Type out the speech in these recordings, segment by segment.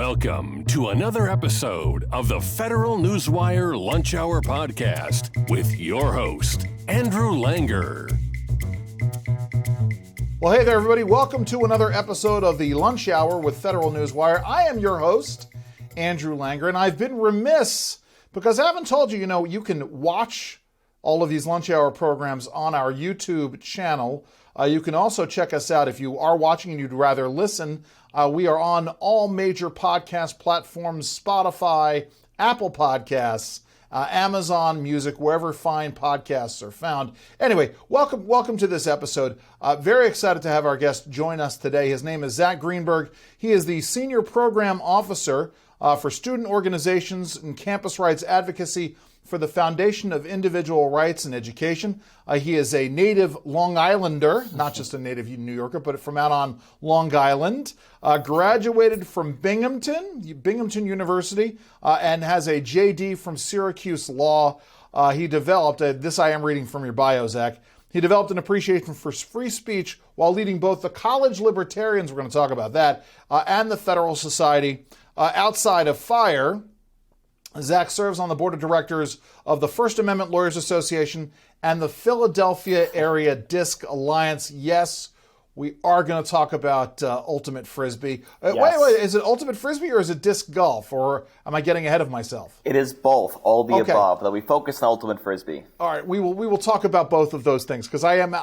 Welcome to another episode of the Federal Newswire Lunch Hour Podcast with your host, Andrew Langer. Well, hey there, everybody. Welcome to another episode of the Lunch Hour with Federal Newswire. I am your host, Andrew Langer, and I've been remiss because I haven't told you, you can watch all of these Lunch Hour programs on our YouTube channel. You can also check us out if you are watching and you'd rather listen. We are on all major podcast platforms, Spotify, Apple Podcasts, Amazon Music, wherever fine podcasts are found. Anyway, welcome to this episode. Very excited to have our guest join us today. His name is Zach Greenberg. He is the Senior Program Officer for Student Organizations and Campus Rights Advocacy for the Foundation of Individual Rights in Education. He is a native Long Islander, not just a native New Yorker, but from out on Long Island. Graduated from Binghamton University, and has a JD from Syracuse Law. He developed, this I am reading from your bio, Zach, he developed an appreciation for free speech while leading both the College Libertarians, we're going to talk about that, and the Federal Society. Outside of FIRE, Zach serves on the board of directors of the First Amendment Lawyers Association and the Philadelphia Area Disc Alliance. Yes, we are going to talk about Ultimate Frisbee. Yes. Wait, is it Ultimate Frisbee or is it disc golf? Or am I getting ahead of myself? It is both, all the above, though we focus on Ultimate Frisbee. All right, we will talk about both of those things because I am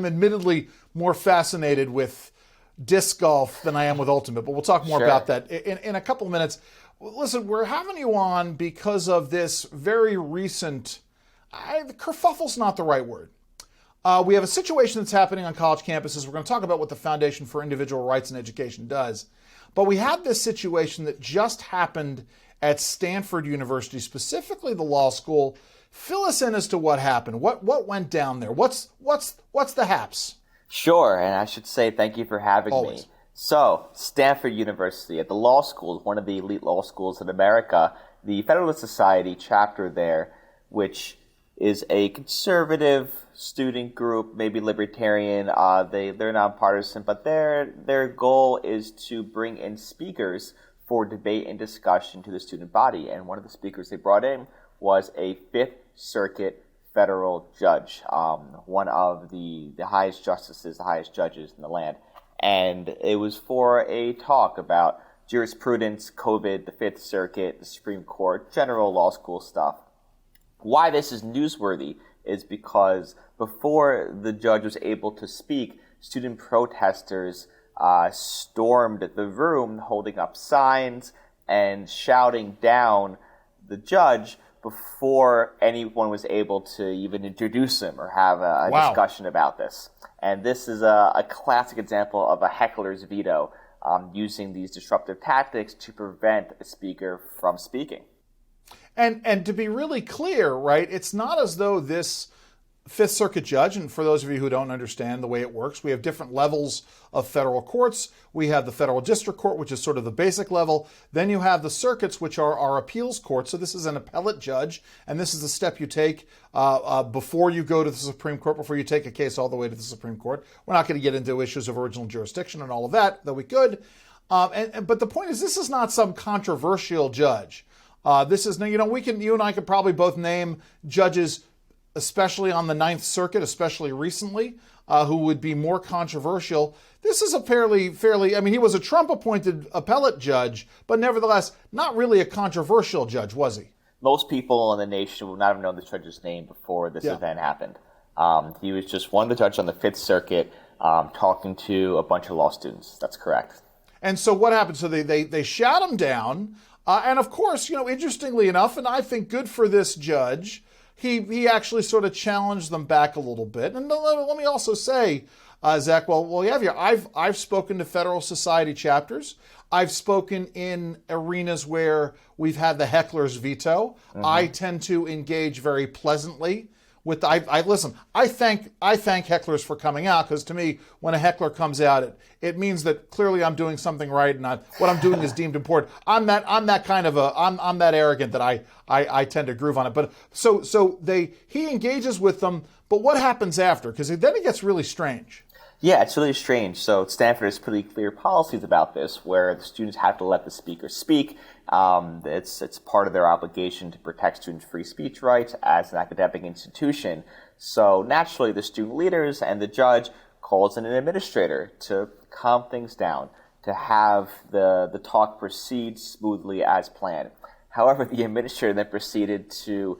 admittedly more fascinated with disc golf than I am with Ultimate, but we'll talk more about that in a couple of minutes. Listen, we're having you on because of this very recent, kerfuffle's not the right word. We have a situation that's happening on college campuses. We're going to talk about what the Foundation for Individual Rights in Education does. But we have this situation that just happened at Stanford University, specifically the law school. Fill us in as to what happened. What went down there? What's the haps? Sure, and I should say thank you for having me. So, Stanford University, at the law school, one of the elite law schools in America, the Federalist Society chapter there, which is a conservative student group, maybe libertarian, they're nonpartisan, but their goal is to bring in speakers for debate and discussion to the student body. And one of the speakers they brought in was a Fifth Circuit federal judge, one of the highest justices, the highest judges in the land. And it was for a talk about jurisprudence, COVID, the Fifth Circuit, the Supreme Court, general law school stuff. Why this is newsworthy is because before the judge was able to speak, student protesters stormed the room holding up signs and shouting down the judge before anyone was able to even introduce him or have a discussion about this. And this is a classic example of a heckler's veto, using these disruptive tactics to prevent a speaker from speaking. And to be really clear, right, it's not as though this Fifth Circuit judge, and for those of you who don't understand the way it works, we have different levels of federal courts. We have the federal district court, which is sort of the basic level. Then you have the circuits, which are our appeals courts. So this is an appellate judge, and this is the step you take before you go to the Supreme Court, before you take a case all the way to the Supreme Court. We're not going to get into issues of original jurisdiction and all of that, though we could. But the point is, this is not some controversial judge. This is, you and I could probably both name judges, especially on the Ninth Circuit, especially recently, who would be more controversial. This is a fairly, he was a Trump-appointed appellate judge, but nevertheless, not really a controversial judge, was he? Most people in the nation would not have known the judge's name before this event happened. He was just one of the judges on the Fifth Circuit talking to a bunch of law students. That's correct. And so what happened? So they shot him down. And of course, interestingly enough, and I think good for this judge, he actually sort of challenged them back a little bit. And let me also say, Zach, well, I've spoken to Federal Society chapters. I've spoken in arenas where we've had the heckler's veto. Mm-hmm. I tend to engage very pleasantly with. Listen. I thank hecklers for coming out, because to me, when a heckler comes out, it means that clearly I'm doing something right, and what I'm doing is deemed important. I'm that arrogant that I tend to groove on it. But he engages with them. But what happens after? Because then it gets really strange. Yeah, it's really strange. So Stanford has pretty clear policies about this, where the students have to let the speaker speak. It's part of their obligation to protect student free speech rights as an academic institution. So naturally, the student leaders and the judge calls in an administrator to calm things down, to have the talk proceed smoothly as planned. However, the administrator then proceeded to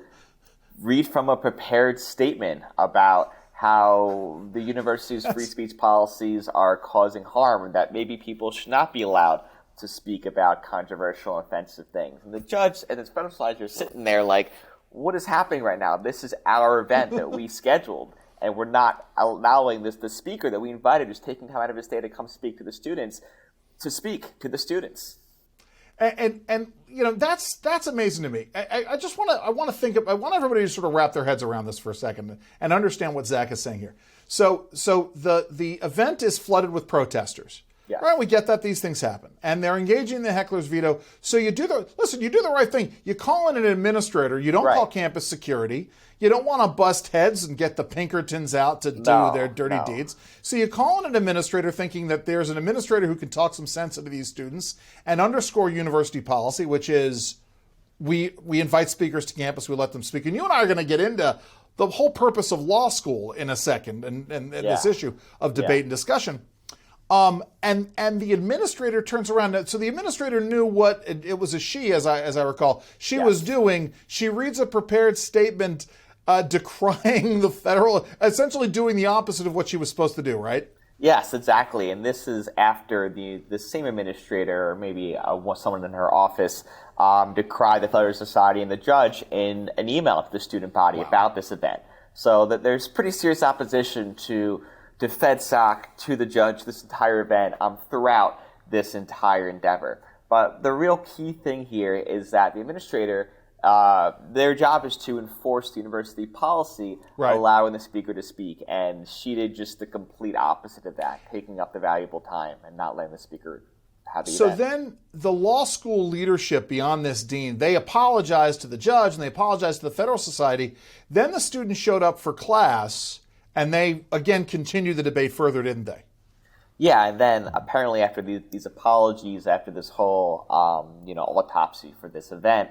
read from a prepared statement about how the university's free speech policies are causing harm and that maybe people should not be allowed to speak about controversial and offensive things. And the judge and the special advisor are sitting there like, what is happening right now? This is our event that we scheduled, and we're not allowing the speaker that we invited, who's taking time out of his day to come speak to the students, to speak to the students. And you know, that's amazing to me. I want everybody to sort of wrap their heads around this for a second and understand what Zach is saying here. So the event is flooded with protesters. Yeah. Right, we get that these things happen, and they're engaging in the heckler's veto. So you do the right thing. You call in an administrator. You don't call campus security. You don't want to bust heads and get the Pinkertons out to do their dirty deeds. So you call in an administrator thinking that there's an administrator who can talk some sense into these students and underscore university policy, which is we invite speakers to campus, we let them speak. And you and I are going to get into the whole purpose of law school in a second and this issue of debate and discussion. And the administrator turns around. So the administrator knew what it was a she, as I recall, she was doing. She reads a prepared statement decrying the federal, essentially doing the opposite of what she was supposed to do, right? Yes, exactly. And this is after the same administrator, or maybe someone in her office, decried the Federalist Society and the judge in an email to the student body about this event. So that there's pretty serious opposition to FedSoc, to the judge, this entire event, throughout this entire endeavor. But the real key thing here is that the administrator, their job is to enforce the university policy, allowing the speaker to speak. And she did just the complete opposite of that, taking up the valuable time and not letting the speaker have the event. So then the law school leadership beyond this dean, they apologized to the judge and they apologized to the Federal Society. Then the students showed up for class. And they, again, continued the debate further, didn't they? Yeah, and then apparently after these apologies, after this whole autopsy for this event,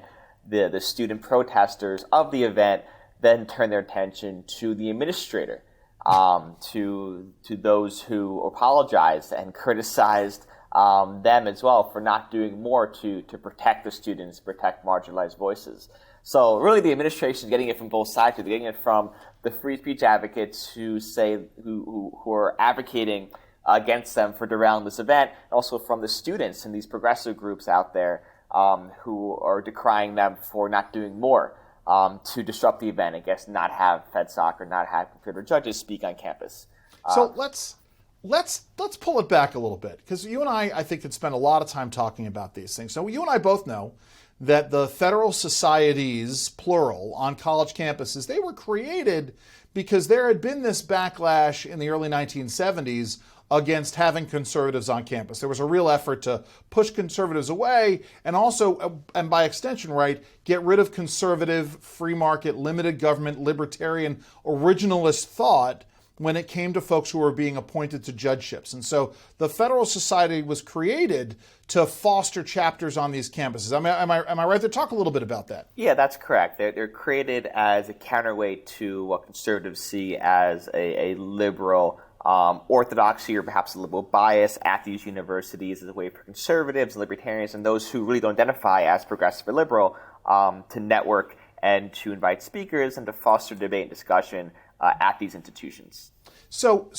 the student protesters of the event then turned their attention to the administrator, to those who apologized and criticized them as well for not doing more to protect the students, protect marginalized voices. So really the administration is getting it from both sides. They're getting it from the free speech advocates who are advocating against them for derailing this event, and also from the students and these progressive groups out there who are decrying them for not doing more to disrupt the event. I guess not have FedSoc or not have considered judges speak on campus. So let's pull it back a little bit, because you and I think could spend a lot of time talking about these things. So you and I both know that the federal societies, plural, on college campuses, they were created because there had been this backlash in the early 1970s against having conservatives on campus. There was a real effort to push conservatives away and also, and by extension, get rid of conservative, free market, limited government, libertarian, originalist thought when it came to folks who were being appointed to judgeships. And so the Federal Society was created to foster chapters on these campuses. Am I right there? Talk a little bit about that. Yeah, that's correct. They're created as a counterweight to what conservatives see as a liberal orthodoxy, or perhaps a liberal bias at these universities, as a way for conservatives and libertarians and those who really don't identify as progressive or liberal to network and to invite speakers and to foster debate and discussion at these institutions. So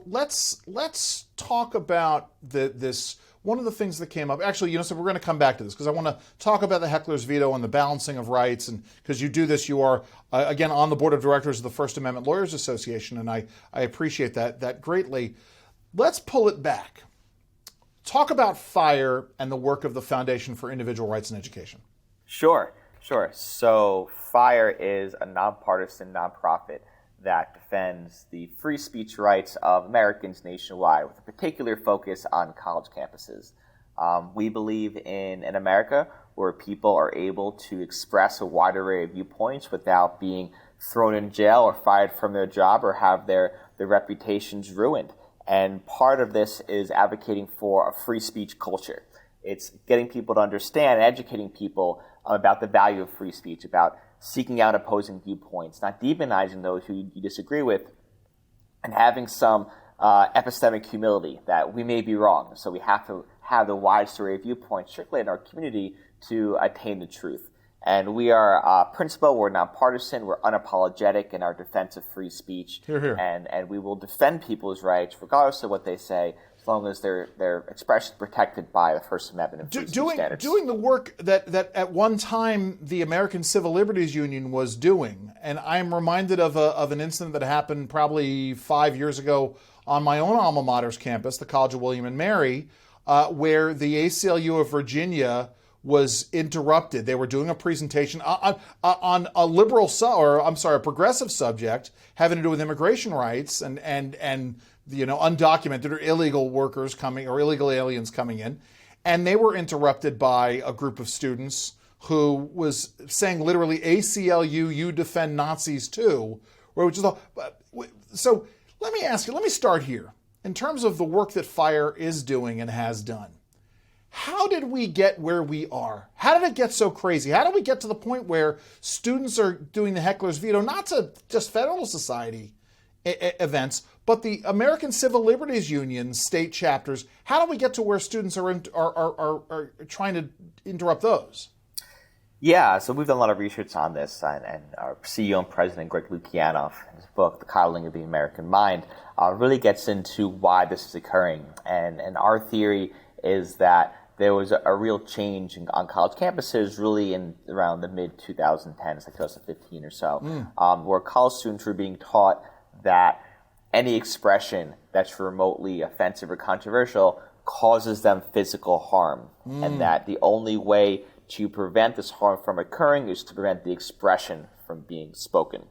let's talk about this. One of the things that came up, actually, so we're going to come back to this because I want to talk about the heckler's veto and the balancing of rights. And because you do this, you are, again, on the board of directors of the First Amendment Lawyers Association, and I appreciate that greatly. Let's pull it back. Talk about FIRE and the work of the Foundation for Individual Rights and Education. Sure. So FIRE is a nonpartisan nonprofit that defends the free speech rights of Americans nationwide, with a particular focus on college campuses. We believe in an America where people are able to express a wide array of viewpoints without being thrown in jail or fired from their job or have their reputations ruined. And part of this is advocating for a free speech culture. It's getting people to understand and educating people about the value of free speech, about seeking out opposing viewpoints, not demonizing those who you disagree with, and having some epistemic humility that we may be wrong. So we have to have the widest array of viewpoints circulate in our community to attain the truth. And we are principled, we're nonpartisan, we're unapologetic in our defense of free speech. Hear, hear. And we will defend people's rights regardless of what they say, as long as their expression is protected by the First Amendment and free speech standards. Doing the work that at one time the American Civil Liberties Union was doing, and I'm reminded of an incident that happened probably 5 years ago on my own alma mater's campus, the College of William and Mary, where the ACLU of Virginia was interrupted. They were doing a presentation on a a progressive subject having to do with immigration rights and undocumented or illegal workers coming or illegal aliens coming in, and they were interrupted by a group of students who was saying literally ACLU, you defend Nazis too, which is all. So let me start here in terms of the work that FIRE is doing and has done. How did we get where we are? How did it get so crazy? How did we get to the point where students are doing the heckler's veto, not to just Federalist Society events, but the American Civil Liberties Union state chapters? How do we get to where students are trying to interrupt those? Yeah, so we've done a lot of research on this, and our CEO and president, Greg Lukianoff, in his book, The Coddling of the American Mind, really gets into why this is occurring. And our theory is that there was a real change on college campuses really in around the mid-2010s, like 2015 or so, where college students were being taught that any expression that's remotely offensive or controversial causes them physical harm, and that the only way to prevent this harm from occurring is to prevent the expression from being spoken.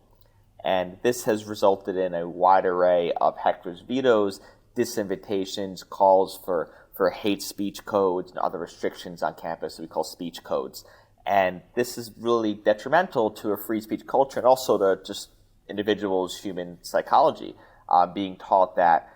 And this has resulted in a wide array of hecklers' vetoes, disinvitations, calls for hate speech codes and other restrictions on campus that we call speech codes. And this is really detrimental to a free speech culture and also to just individuals' human psychology, being taught that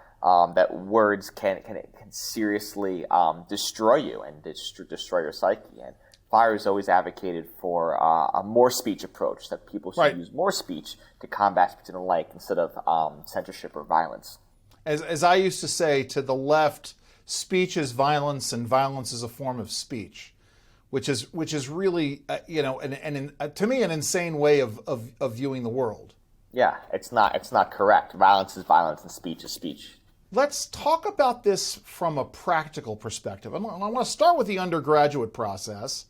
words can seriously destroy you and destroy your psyche. And FIRE has always advocated for a more speech approach, that people should use more speech to combat speech and the like instead of censorship or violence. As I used to say to the left, speech is violence and violence is a form of speech, which is really to me an insane way of viewing the world. Yeah, it's not correct. Violence is violence and speech is speech. Let's talk about this from a practical perspective. I want to start with the undergraduate process.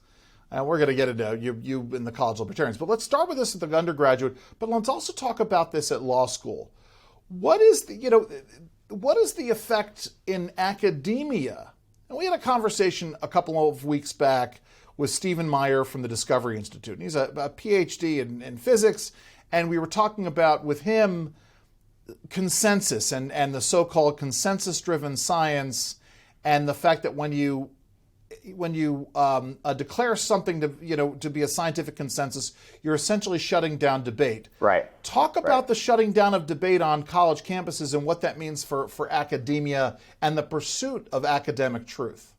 And we're going to get into you in the College of Libertarians, but let's start with this at the undergraduate. But let's also talk about this at law school. What is the effect in academia? And we had a conversation a couple of weeks back with Stephen Meyer from the Discovery Institute. And he's a PhD in physics, and we were talking about with him consensus and the so-called consensus-driven science, and the fact that when you declare something to be a scientific consensus, you're essentially shutting down debate. Right. Talk about the shutting down of debate on college campuses and what that means for academia and the pursuit of academic truth.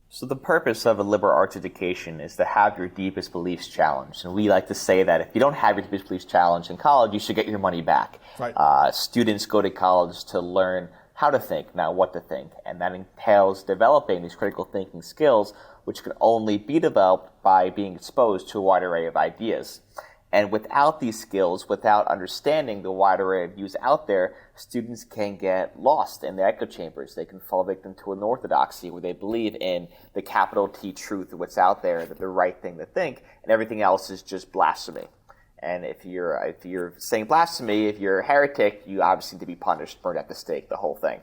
So the purpose of a liberal arts education is to have your deepest beliefs challenged. And we like to say that if you don't have your deepest beliefs challenged in college, you should get your money back. Right. Students go to college to learn how to think, not what to think. And that entails developing these critical thinking skills, which can only be developed by being exposed to a wide array of ideas. And without these skills, without understanding the wide array of views out there, students can get lost in the echo chambers. They can fall victim to an orthodoxy where they believe in the capital T truth of what's out there, that the right thing to think, and everything else is just blasphemy. And if you're saying blasphemy, if you're a heretic, you obviously need to be punished, burned at the stake, the whole thing.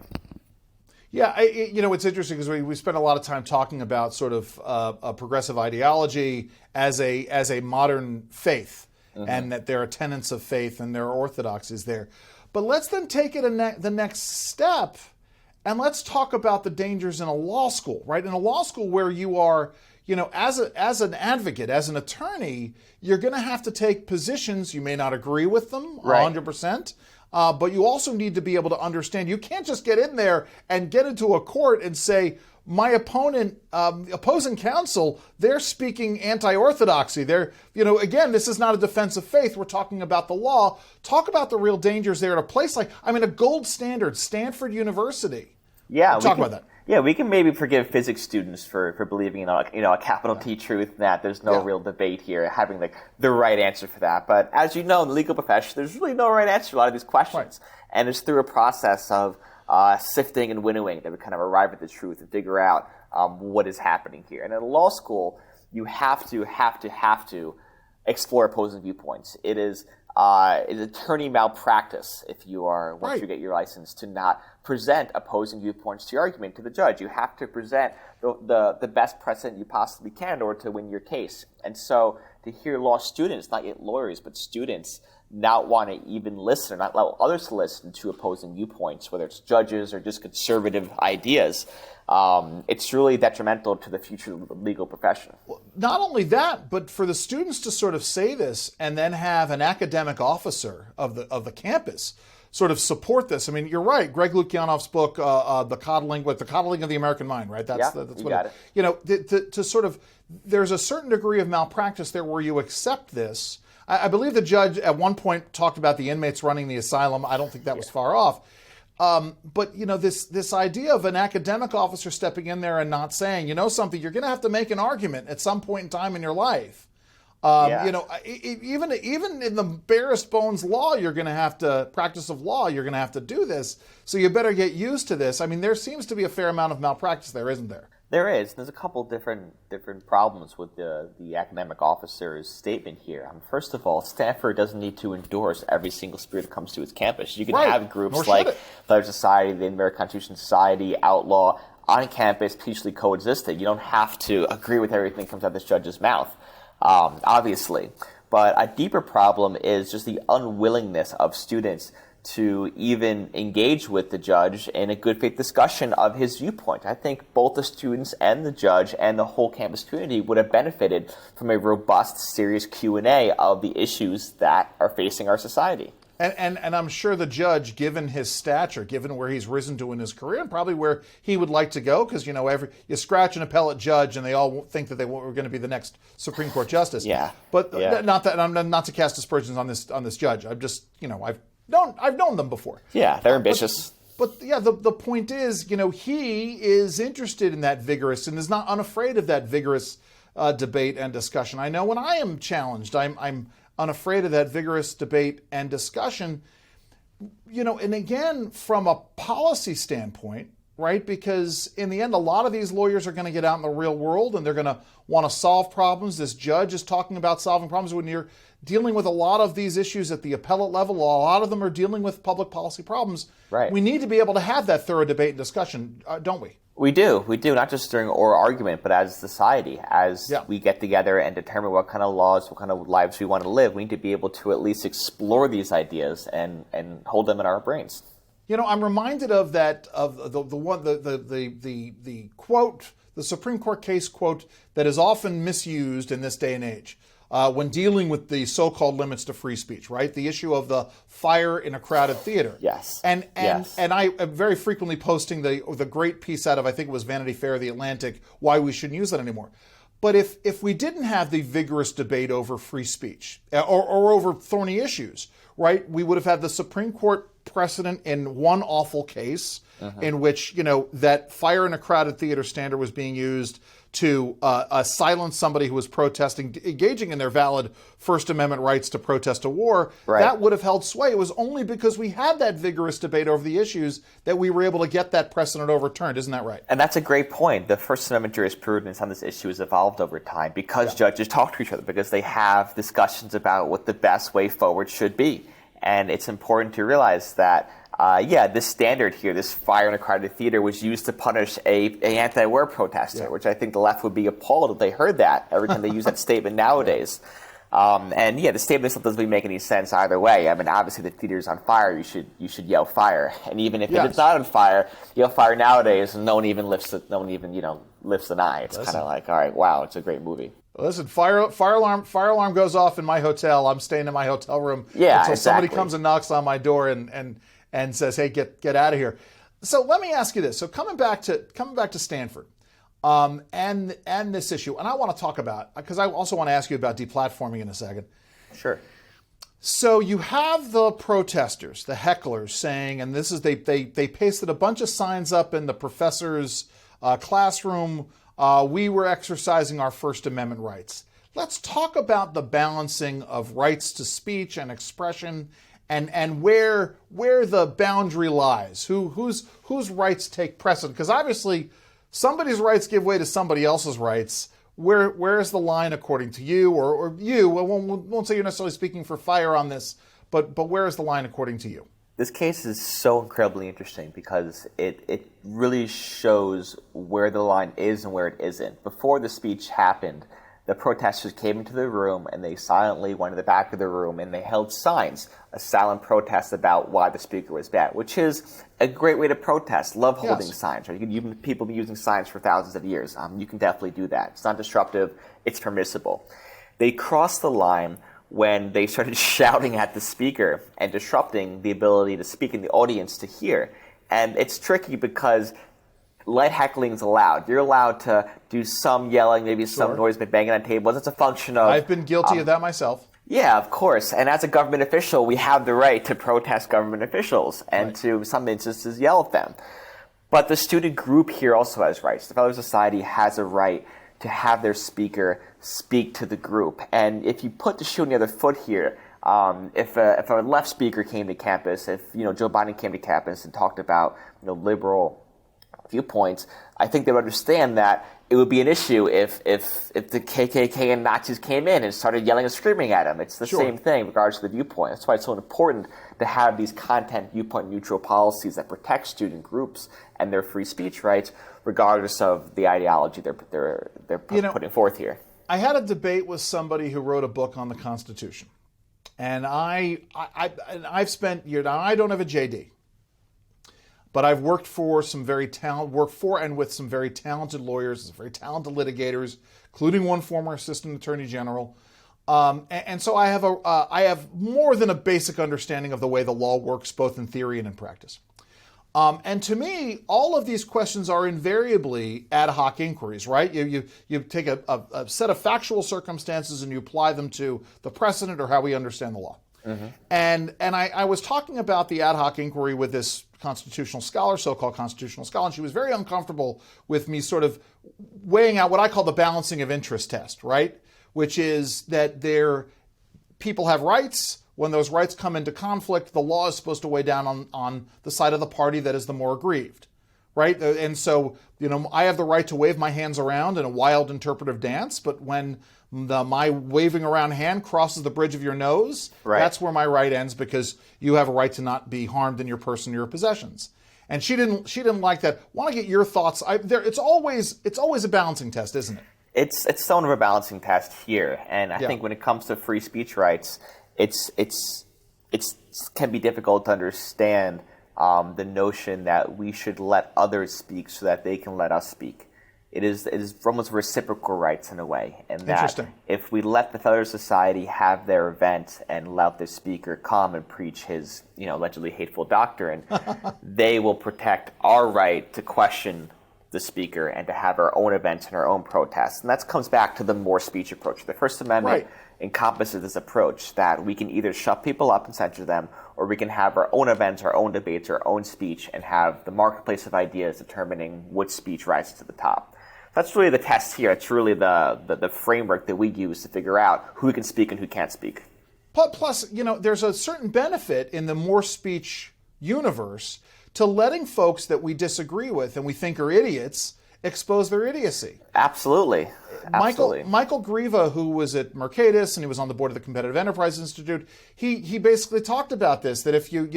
Yeah, it's interesting because we spent a lot of time talking about sort of a progressive ideology as a modern faith, and that there are tenets of faith and there are orthodoxies there. But let's then take it the next step, and let's talk about the dangers in a law school, right? In a law school where you are, as an advocate, as an attorney, you're going to have to take positions. You may not agree with them 100%, but you also need to be able to understand. You can't just get in there and get into a court and say, my opposing counsel, they're speaking anti-orthodoxy. They're, again, this is not a defense of faith. We're talking about the law. Talk about the real dangers there at a place like, a gold standard, Stanford University. Yeah, talk about that. Yeah, we can maybe forgive physics students for believing in a capital T truth, that there's no real debate here, having the right answer for that. But as you know, in the legal profession, there's really no right answer to a lot of these questions. Right. And it's through a process of sifting and winnowing that we kind of arrive at the truth and figure out what is happening here. And in law school, you have to explore opposing viewpoints. It is attorney malpractice if you are, once you get your license, to not present opposing viewpoints to your argument to the judge. You have to present the best precedent you possibly can in order to win your case. And so to hear law students, not yet lawyers, but students, not want to even listen or not allow others to listen to opposing viewpoints, whether it's judges or just conservative ideas, it's really detrimental to the future of the legal profession. Well, not only that, but for the students to sort of say this and then have an academic officer of the campus sort of support this. I mean, you're right. Greg Lukianoff's book, The Coddling of the American Mind, right? That's what it. To sort of, there's a certain degree of malpractice there where you accept this. I believe the judge at one point talked about the inmates running the asylum. I don't think that was far off. But this idea of an academic officer stepping in there and not saying, something, you're going to have to make an argument at some point in time in your life. Even in the barest bones law, you're going to have to practice of law. You're going to have to do this. So you better get used to this. I mean, there seems to be a fair amount of malpractice there, isn't there? There is. There's a couple different problems with the academic officer's statement here. First of all, Stanford doesn't need to endorse every single speaker that comes to its campus. You can have groups like Pledge Society, the American Constitution Society, Outlaw, on campus peacefully coexisting. You don't have to agree with everything that comes out of this judge's mouth, obviously. But a deeper problem is just the unwillingness of students to even engage with the judge in a good faith discussion of his viewpoint. I think both the students and the judge and the whole campus community would have benefited from a robust, serious Q&A of the issues that are facing our society. And I'm sure the judge, given his stature, given where he's risen to in his career, and probably where he would like to go, because you scratch an appellate judge and they all think that they were going to be the next Supreme Court justice. But not that I'm not to cast aspersions on this judge. I'm just I've known them before. Yeah, they're ambitious. But the point is, he is interested in that vigorous and is not unafraid of that vigorous debate and discussion. I know when I am challenged, I'm unafraid of that vigorous debate and discussion. And again, from a policy standpoint, right? Because in the end, a lot of these lawyers are going to get out in the real world and they're going to want to solve problems. This judge is talking about solving problems. When you're dealing with a lot of these issues at the appellate level, a lot of them are dealing with public policy problems. Right. We need to be able to have that thorough debate and discussion, don't we? We do, not just during oral argument, but as society, as we get together and determine what kind of laws, what kind of lives we want to live, we need to be able to at least explore these ideas and hold them in our brains. I'm reminded of the quote, the Supreme Court case quote that is often misused in this day and age when dealing with the so-called limits to free speech, right? The issue of the fire in a crowded theater. Yes. And I am very frequently posting the great piece out of, I think it was Vanity Fair, The Atlantic, why we shouldn't use that anymore. But if we didn't have the vigorous debate over free speech or over thorny issues, right, we would have had the Supreme Court precedent in one awful case in which, that fire in a crowded theater standard was being used to silence somebody who was protesting, engaging in their valid First Amendment rights to protest a war. Right. That would have held sway. It was only because we had that vigorous debate over the issues that we were able to get that precedent overturned. Isn't that right? And that's a great point. The First Amendment jurisprudence on this issue has evolved over time because judges talk to each other, because they have discussions about what the best way forward should be. And it's important to realize that this standard here, this fire in a crowded theater, was used to punish a anti-war protester, which I think the left would be appalled if they heard that every time they use that statement nowadays. And yeah, the statement doesn't really make any sense either way. I mean, obviously the theater's on fire, you should yell fire. And even if it's not on fire, yell fire nowadays, and no one even lifts an eye. It's kind of like, all right, wow, it's a great movie. Listen, fire alarm goes off in my hotel. I'm staying in my hotel room until somebody comes and knocks on my door and says, "Hey, get out of here." So let me ask you this. So coming back to Stanford, and this issue, and I want to talk about, because I also want to ask you about deplatforming in a second. Sure. So you have the protesters, the hecklers, saying, and this is they pasted a bunch of signs up in the professor's classroom. We were exercising our First Amendment rights. Let's talk about the balancing of rights to speech and expression, and where the boundary lies. Whose rights take precedent? Because obviously, somebody's rights give way to somebody else's rights. Where is the line according to you, or you? I won't say you're necessarily speaking for FIRE on this, but where is the line according to you? This case is so incredibly interesting because it really shows where the line is and where it isn't. Before the speech happened, the protesters came into the room and they silently went to the back of the room and they held signs, a silent protest about why the speaker was bad, which is a great way to protest. Love holding signs. Right? People have been using signs for thousands of years. You can definitely do that. It's not disruptive. It's permissible. They crossed the line when they started shouting at the speaker and disrupting the ability to speak in the audience to hear. And it's tricky because light heckling is allowed. You're allowed to do some yelling, maybe some noise, but banging on tables. It's a function of... I've been guilty of that myself. Yeah, of course. And as a government official, we have the right to protest government officials and to, in some instances, yell at them. But the student group here also has rights. The Fellow Society has a right to have their speaker speak to the group. And if you put the shoe on the other foot here, if a left speaker came to campus, if Joe Biden came to campus and talked about liberal viewpoints, I think they would understand that it would be an issue if the KKK and Nazis came in and started yelling and screaming at him. It's the same thing in regards to the viewpoint. That's why it's so important to have these content viewpoint neutral policies that protect student groups and their free speech rights, regardless of the ideology they're putting forth here. I had a debate with somebody who wrote a book on the Constitution, and I've spent years. Now I don't have a JD, but I've worked for some very with some very talented lawyers, some very talented litigators, including one former assistant attorney general. And so I have more than a basic understanding of the way the law works, both in theory and in practice. And to me, all of these questions are invariably ad hoc inquiries, right? You take a set of factual circumstances and you apply them to the precedent or how we understand the law. Mm-hmm. And I was talking about the ad hoc inquiry with this constitutional scholar, so-called constitutional scholar, and she was very uncomfortable with me sort of weighing out what I call the balancing of interest test, right? Which is that people have rights. When those rights come into conflict, the law is supposed to weigh down on the side of the party that is the more aggrieved, right? And so, I have the right to wave my hands around in a wild interpretive dance, but when my waving around hand crosses the bridge of your nose, that's where my right ends, because you have a right to not be harmed in your person or your possessions. And she didn't like that. Want to get your thoughts? It's always a balancing test, isn't it? It's somewhat of a balancing test here, and I think when it comes to free speech rights, it can be difficult to understand the notion that we should let others speak so that they can let us speak. It is almost reciprocal rights in a way, and that if we let the Fellow Society have their event and let the speaker come and preach his allegedly hateful doctrine, they will protect our right to question the speaker and to have our own events and our own protests. And that comes back to the more speech approach. The First Amendment encompasses this approach that we can either shut people up and censor them, or we can have our own events, our own debates, our own speech, and have the marketplace of ideas determining which speech rises to the top. That's really the test here. It's really the framework that we use to figure out who can speak and who can't speak. Plus, there's a certain benefit in the more speech universe to letting folks that we disagree with and we think are idiots expose their idiocy. Absolutely. Michael Greva, who was at Mercatus and he was on the board of the Competitive Enterprise Institute, he basically talked about this, that if you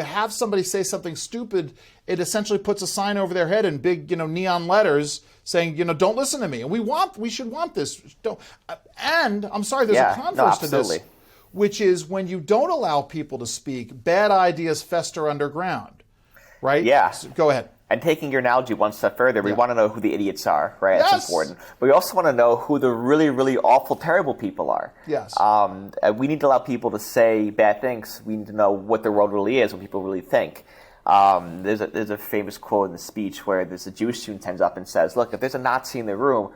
have somebody say something stupid, it essentially puts a sign over their head in big neon letters saying don't listen to me, and we should want this. Don't. And I'm sorry, there's a converse to this, which is when you don't allow people to speak, bad ideas fester underground, right? Yeah. So, go ahead. And taking your analogy one step further, we want to know who the idiots are, right? That's important. But we also want to know who the really, really awful, terrible people are. Yes. We need to allow people to say bad things. We need to know what the world really is, what people really think. There's a famous quote in the speech where there's a Jewish student stands up and says, look, if there's a Nazi in the room,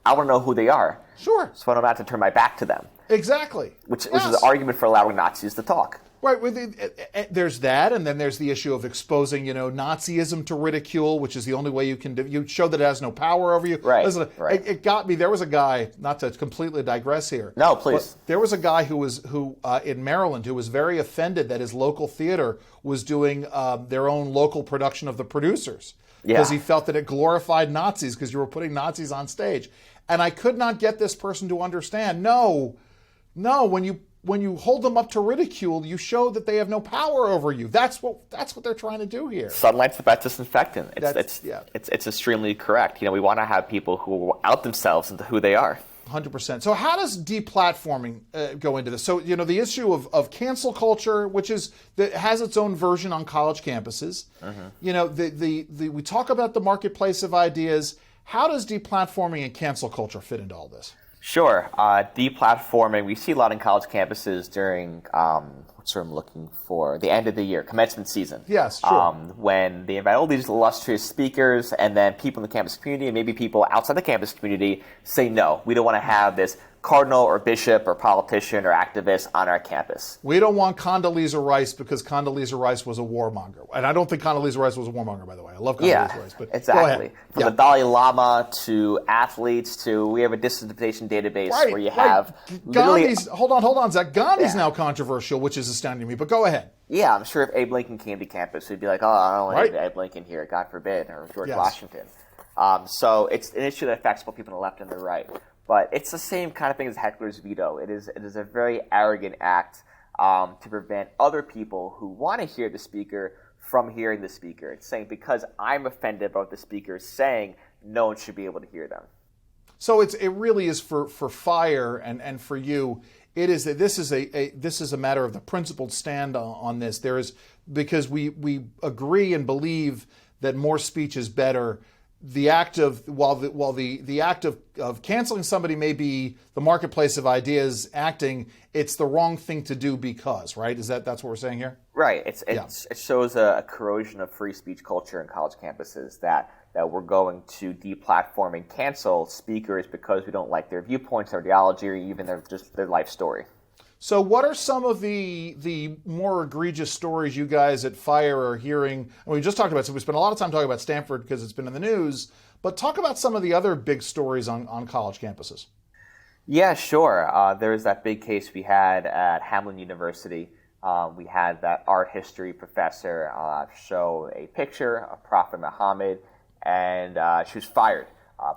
I want to know who they are. Sure. So I don't have to turn my back to them. Exactly. Which is the argument for allowing Nazis to talk. Right. There's that, and then there's the issue of exposing, Nazism to ridicule, which is the only way you show that it has no power over you. Right. Listen, right. It got me. There was a guy, not to completely digress here. No, please. There was a guy who in Maryland who was very offended that his local theater was doing their own local production of The Producers. Because he felt that it glorified Nazis because you were putting Nazis on stage. And I could not get this person to understand, no, when you hold them up to ridicule, you show that they have no power over you. That's what they're trying to do here. Sunlight's the best disinfectant. It's extremely correct. We want to have people who out themselves into who they are. 100%. So how does deplatforming go into this? So, the issue of cancel culture, which has its own version on college campuses. Mm-hmm. We talk about the marketplace of ideas. How does deplatforming and cancel culture fit into all this? Sure. Deplatforming, we see a lot in college campuses during, what's what I'm looking for, the end of the year, commencement season. Yes, sure. When they invite all these illustrious speakers, and then people in the campus community, and maybe people outside the campus community, say, no, we don't want to have this cardinal or bishop or politician or activist on our campus. We don't want Condoleezza Rice because Condoleezza Rice was a warmonger. And I don't think Condoleezza Rice was a warmonger, by the way. I love Condoleezza Rice. But exactly. Go ahead. From the Dalai Lama to athletes to, we have a disinformation database where you have Gandhi's, hold on, Zach. Gandhi's now controversial, which is astounding to me. But go ahead. Yeah, I'm sure if Abe Lincoln came to campus, we'd be like, oh, I don't want Abe Lincoln here, God forbid, or George Washington. So it's an issue that affects both people on the left and the right. But it's the same kind of thing as heckler's veto. It is a very arrogant act to prevent other people who want to hear the speaker from hearing the speaker. It's saying because I'm offended about the speaker saying, no one should be able to hear them. So it really is for Fire and for you. It is that this is a matter of the principled stand on this. There is, because we agree and believe that more speech is better. The act of the act of canceling somebody may be the marketplace of ideas acting, it's the wrong thing to do because, right? That's what we're saying here? Right. It shows a corrosion of free speech culture in college campuses that we're going to deplatform and cancel speakers because we don't like their viewpoints, their ideology, or even their life story. So what are some of the more egregious stories you guys at Fire are hearing? We just talked about, so we spent a lot of time talking about Stanford because it's been in the news, but talk about some of the other big stories on college campuses. Yeah, sure. There was that big case we had at Hamline University. We had that art history professor show a picture of Prophet Muhammad, and she was fired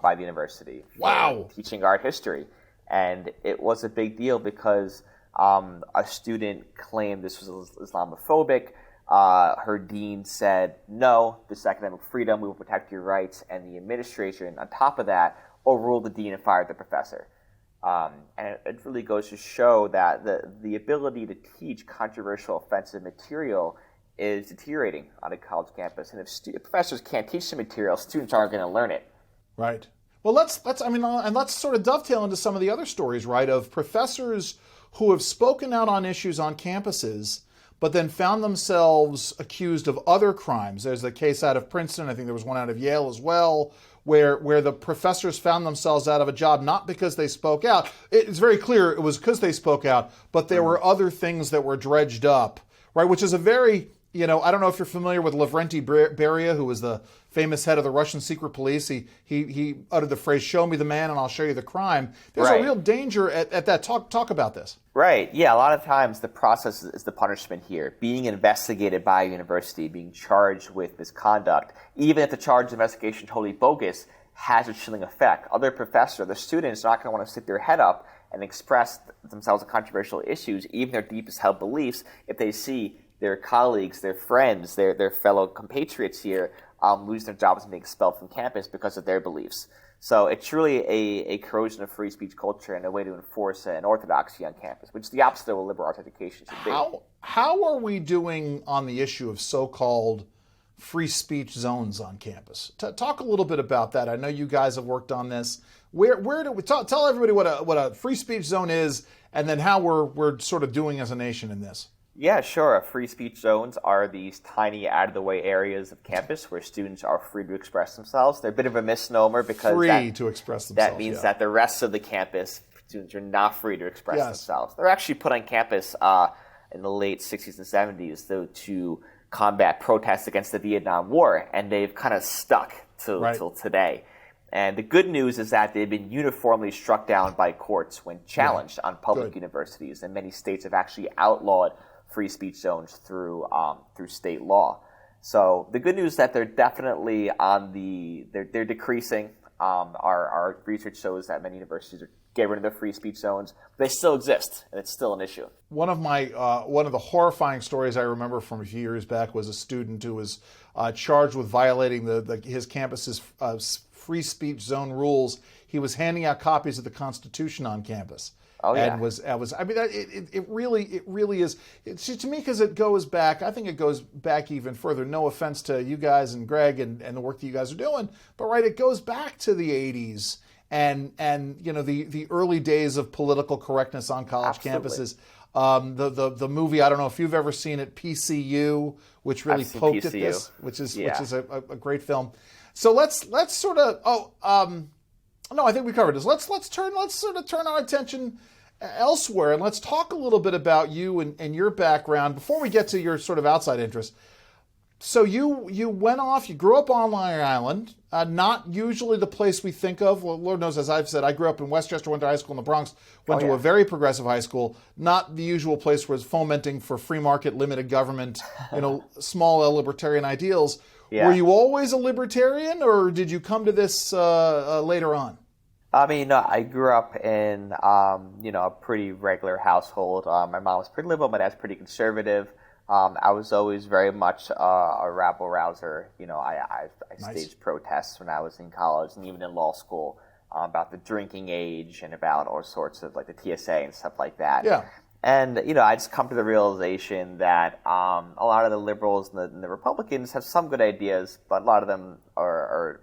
by the university for teaching art history. And it was a big deal because a student claimed this was Islamophobic. Her dean said, no, this is academic freedom, we will protect your rights. And the administration, on top of that, overruled the dean and fired the professor. And it really goes to show that the ability to teach controversial, offensive material is deteriorating on a college campus. And if professors can't teach the material, students aren't going to learn it. Right. Well, let's sort of dovetail into some of the other stories, right, of professors who have spoken out on issues on campuses, but then found themselves accused of other crimes. There's a case out of Princeton, I think there was one out of Yale as well, where the professors found themselves out of a job not because they spoke out. It's very clear it was because they spoke out, but there were other things that were dredged up, right, which is a very, I don't know if you're familiar with Lavrenti Beria, who was the famous head of the Russian secret police. He uttered the phrase, show me the man and I'll show you the crime. There's a real danger at that. Talk about this. Right. Yeah, a lot of times the process is the punishment here. Being investigated by a university, being charged with misconduct, even if the charge of investigation is totally bogus, has a chilling effect. Other professors, the students are not going to want to stick their head up and express themselves on controversial issues, even their deepest held beliefs, if they see their colleagues, their friends, their fellow compatriots here lose their jobs and being expelled from campus because of their beliefs. So it's really a corrosion of free speech culture and a way to enforce an orthodoxy on campus, which is the opposite of what liberal arts education should be. How are we doing on the issue of so-called free speech zones on campus? Talk a little bit about that. I know you guys have worked on this. Where do we tell everybody what a free speech zone is, and then how we're sort of doing as a nation in this? Yeah, sure. Free speech zones are these tiny, out-of-the-way areas of campus where students are free to express themselves. They're a bit of a misnomer because to express themselves. That means that the rest of the campus, students are not free to express themselves. They're actually put on campus in the late 60s and 70s to combat protests against the Vietnam War, and they've kind of stuck till today. And the good news is that they've been uniformly struck down by courts when challenged on public universities, and many states have actually outlawed free speech zones through state law. So the good news is that they're definitely they're decreasing. Our research shows that many universities are getting rid of their free speech zones. They still exist, and it's still an issue. One of the horrifying stories I remember from a few years back was a student who was charged with violating his campus's free speech zone rules. He was handing out copies of the Constitution on campus. Oh, yeah. And I mean, it really is. To me, because it goes back, I think it goes back even further. No offense to you guys and Greg and the work that you guys are doing, but it goes back to the 80s and the early days of political correctness on college campuses. The movie, I don't know if you've ever seen it, PCU, which really poked at this, which is a great film. So let's sort of no, I think we covered this. Let's sort of turn our attention elsewhere, and let's talk a little bit about you and your background before we get to your sort of outside interests. So you went off, you grew up on Long Island, not usually the place we think of. Well, Lord knows, as I've said, I grew up in Westchester, went to high school in the Bronx, went to a very progressive high school, not the usual place where it's fomenting for free market, limited government, small L libertarian ideals. Yeah. Were you always a libertarian, or did you come to this later on? I mean, I grew up in, a pretty regular household. My mom was pretty liberal, my dad's pretty conservative. I was always very much a rabble rouser. I staged protests when I was in college and even in law school about the drinking age and about all sorts of like the TSA and stuff like that. Yeah. And, I just come to the realization that a lot of the liberals and the Republicans have some good ideas, but a lot of them are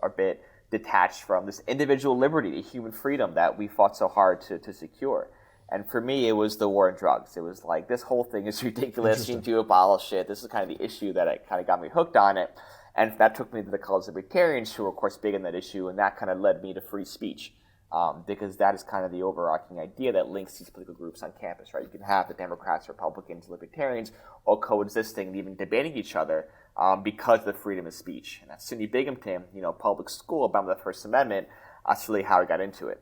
a bit detached from this individual liberty, the human freedom that we fought so hard to secure. And for me, it was the war on drugs. It was like, this whole thing is ridiculous. You need to abolish it. This is kind of the issue that kind of got me hooked on it. And that took me to the College of Libertarians, who were, of course, big on that issue. And that kind of led me to free speech. Because that is kind of the overarching idea that links these political groups on campus, right? You can have the Democrats, Republicans, Libertarians all coexisting and even debating each other because of the freedom of speech. And at SUNY Binghamton, public school, about the First Amendment, that's really how I got into it.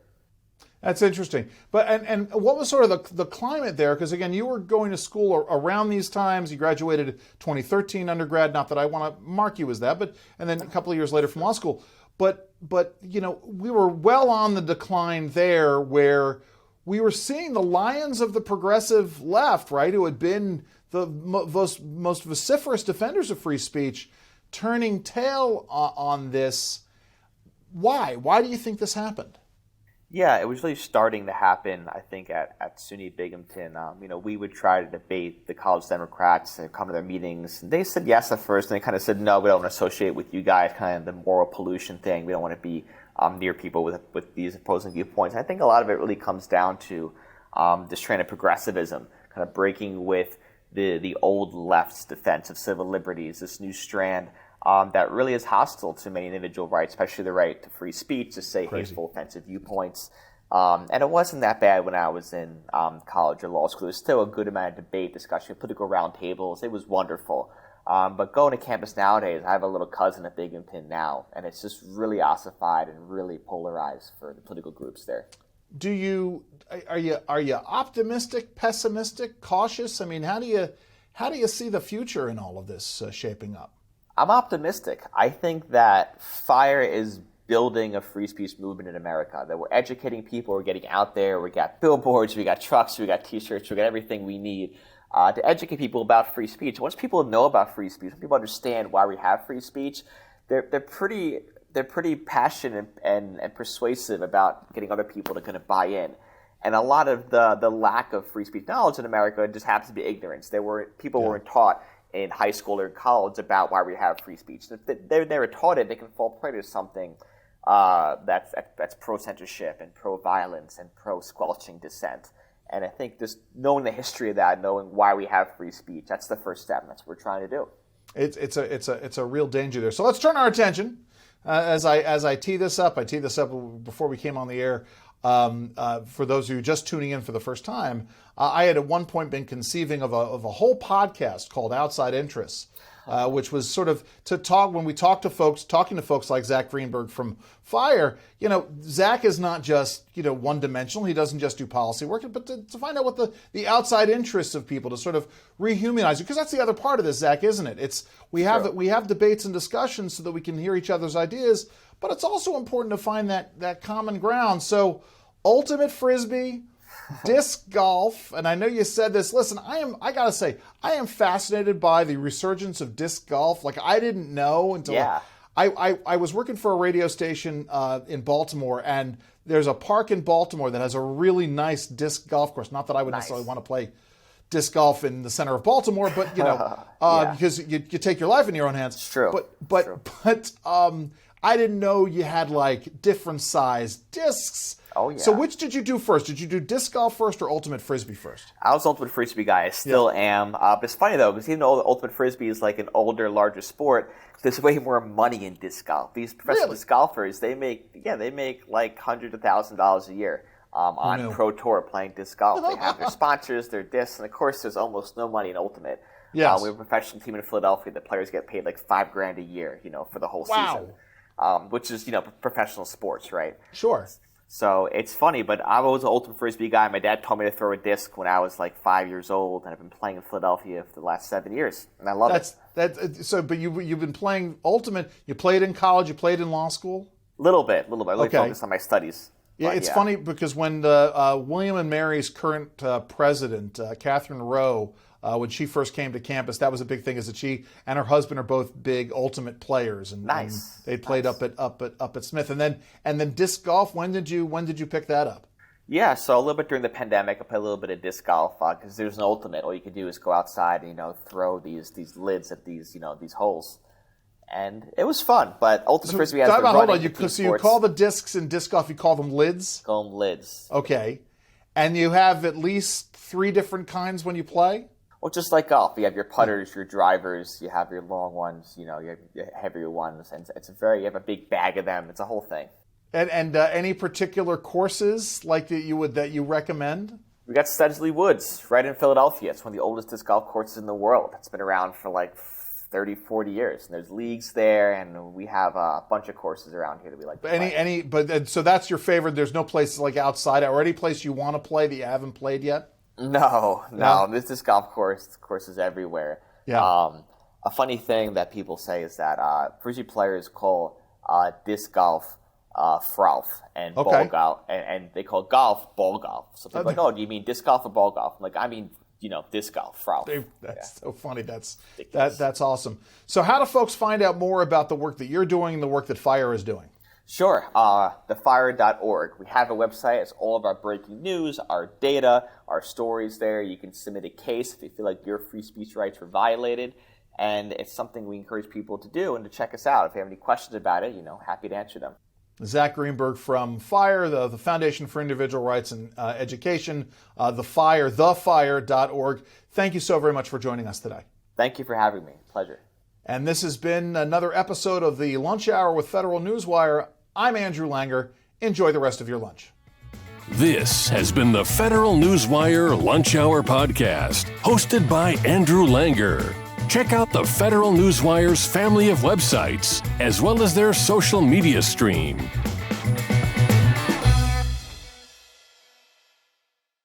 That's interesting. But and what was sort of the climate there? Because again, you were going to school around these times. You graduated 2013 undergrad. Not that I want to mark you as that, and then a couple of years later from law school. But we were well on the decline there, where we were seeing the lions of the progressive left, right, who had been the most vociferous defenders of free speech, turning tail on this. Why? Why do you think this happened? Yeah, it was really starting to happen, I think, at SUNY Binghamton. We would try to debate the college Democrats and come to their meetings. And they said yes at first, and they kind of said, no, we don't want to associate with you guys, kind of the moral pollution thing. We don't want to be near people with these opposing viewpoints. And I think a lot of it really comes down to this trend of progressivism, kind of breaking with the old left's defense of civil liberties, this new strand that really is hostile to many individual rights, especially the right to free speech, to say hateful, offensive viewpoints. And it wasn't that bad when I was in college or law school. There was still a good amount of debate, discussion, political roundtables. It was wonderful. But going to campus nowadays, I have a little cousin at Binghamton now, and it's just really ossified and really polarized for the political groups there. Are you optimistic, pessimistic, cautious? I mean, how do you see the future in all of this shaping up? I'm optimistic. I think that fire is building a free speech movement in America, that we're educating people, we're getting out there, we got billboards, we got trucks, we got T-shirts, we got everything we need to educate people about free speech. Once people know about free speech, when people understand why we have free speech, they're pretty passionate and persuasive about getting other people to kind of buy in. And a lot of the lack of free speech knowledge in America just happens to be ignorance. People weren't taught in high school or college about why we have free speech. If they were taught it, they can fall prey to something that's pro-censorship and pro-violence and pro-squelching dissent. And I think just knowing the history of that, knowing why we have free speech, that's the first step. That's what we're trying to do. It's a real danger there. So let's turn our attention as I tee this up. I teed this up before we came on the air. For those of you just tuning in for the first time, I had at one point been conceiving of a whole podcast called Outside Interests, which was sort of to talk when we talking to folks like Zach Greenberg from FIRE. Zach is not just one-dimensional. He doesn't just do policy work, but to find out what the outside interests of people, to sort of rehumanize you, because that's the other part of this, Zach, isn't it? We have debates and discussions so that we can hear each other's ideas. But it's also important to find that common ground. So, ultimate frisbee, disc golf, and I know you said this. Listen, I gotta say, I am fascinated by the resurgence of disc golf. Like, I didn't know until I was working for a radio station in Baltimore, and there's a park in Baltimore that has a really nice disc golf course. Not that I would necessarily want to play disc golf in the center of Baltimore, but because you take your life in your own hands. It's true. But I didn't know you had like different sized discs. Oh, yeah. So which did you do first? Did you do disc golf first or ultimate frisbee first? I was ultimate frisbee guy. I still am. But it's funny though, because even though ultimate frisbee is like an older, larger sport, there's way more money in disc golf. These professional disc golfers, they make like hundreds of thousands of dollars a year on Pro Tour playing disc golf. They have their sponsors, their discs, and of course, there's almost no money in ultimate. Yes. We have a professional team in Philadelphia. The players get paid like $5,000 a year, for the whole season. Which is, professional sports, right? Sure. So it's funny, but I was an ultimate frisbee guy. My dad taught me to throw a disc when I was like 5 years old, and I've been playing in Philadelphia for the last 7 years, and I love it. So, but you've been playing ultimate. You played in college. You played in law school. Little bit. I really focused on my studies. Yeah, it's funny because when William and Mary's current president, Catherine Rowe, when she first came to campus, that was a big thing. Is that she and her husband are both big ultimate players, and they played up at Smith, and then disc golf. When did you pick that up? Yeah, so a little bit during the pandemic, I played a little bit of disc golf because there's an ultimate. All you could do is go outside and throw these lids at these holes, and it was fun. But ultimate frisbee has the running. Hold on, so you call the discs in disc golf, you call them lids? Call them lids. Okay, and you have at least 3 different kinds when you play. Well, just like golf, you have your putters, your drivers, you have your long ones, you have your heavier ones, and you have a big bag of them. It's a whole thing. And any particular courses like that you recommend? We got Studsley Woods right in Philadelphia. It's one of the oldest disc golf courses in the world. It's been around for like 30, 40 years. And there's leagues there, and we have a bunch of courses around here that we like to play. So that's your favorite. There's no place like outside or any place you want to play that you haven't played yet? No. This disc golf course is everywhere. Yeah. A funny thing that people say is that frisbee players call disc golf frolf and ball golf, and they call golf ball golf. So people are like, oh, do you mean disc golf or ball golf? I'm like, I mean, disc golf, frolf. That's so funny. That's awesome. So how do folks find out more about the work that you're doing and the work that FIRE is doing? Sure. thefire.org. We have a website. It's all of our breaking news, our data, our stories there. You can submit a case if you feel like your free speech rights were violated. And it's something we encourage people to do and to check us out. If you have any questions about it, happy to answer them. Zach Greenberg from FIRE, the Foundation for Individual Rights and Education, thefire.org. Thank you so very much for joining us today. Thank you for having me. Pleasure. And this has been another episode of the Lunch Hour with Federal Newswire. I'm Andrew Langer. Enjoy the rest of your lunch. This has been the Federal Newswire Lunch Hour Podcast, hosted by Andrew Langer. Check out the Federal Newswire's family of websites, as well as their social media stream